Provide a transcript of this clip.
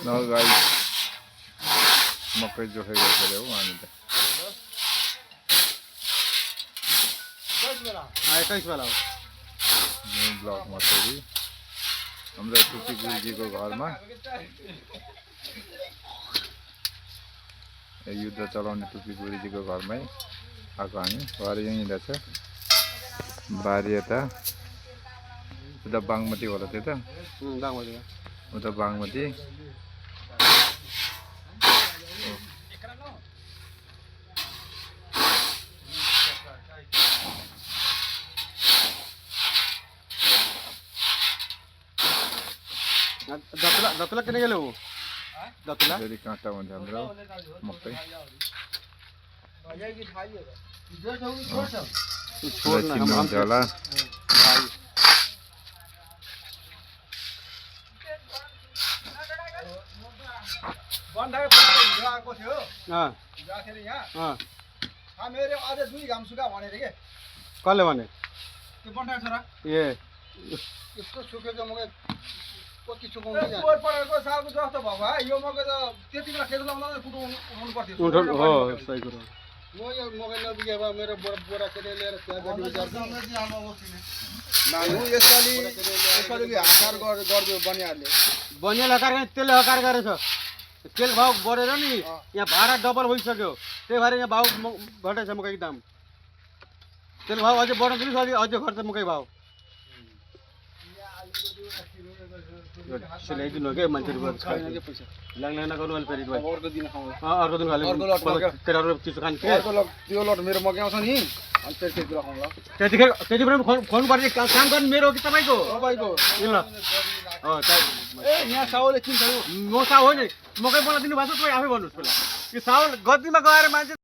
No guys, मकै जोखेको छ रे हो हामी त 21 बेला हो न्यू ब्लक मा फेरि हाम्रो टुपी गुरुजीको घरमा युद्ध चलाउने टुपी गुरुजीको घरमै आएको हामी घर यहीँ रहेछ बारी यता उता बागमती होला त्यो त बागमती उता बागमती दतला किने गेले हो दतला फेरि काँटा हुन्छ हाम्रो मकै छोड्न चिन्नुहुन्छ होला कसले भने ए यसको सुकेको मकै कति सुकाउँदै जान्छ पोर परेको सालको जस्तो भयो यो मकै त त्यति बेला खेत लाउँदा उठाउनु पर्थ्यो उठाउनु हो सही कुरा म यो मकै नबिगे भए मेरो बोरा केले लिएर त्यहाँ गएर नानु यसपालि हकार गर्दियो बनियाले बनियाले हकार गर्ने त्यसले हकार गरेछ तेल भाउ बढेर नि यहाँ भाडा डबल भइसक्यो त्यही भएर यहाँ भाउ घटेछ मकैको दाम तेल भाउ अझै बढ्न पनि सक्यो अझै घट्छ मकै भाउ ल्याइदिनु के मान्छेहरू ल्याङ नगर्नु अहिले फेरि अर्को दिन खाउँ अर्को दिन तेल अरू चिसो खान्छ त्यो लट मेरो मकै आउँछ नि अनि फेरि त्यति खाउँला त्यति बेला खुवाउनु पर्ने काम गर्नु मेरो हो कि तपाईँको ल ए यहाँ साउले चिन्छ म साउ हो नि मकै बनाइदिनु भएको छ तपाईँ आफै भन्नुहोस् पहिला कि साउ गद्दीमा गएर मान्छे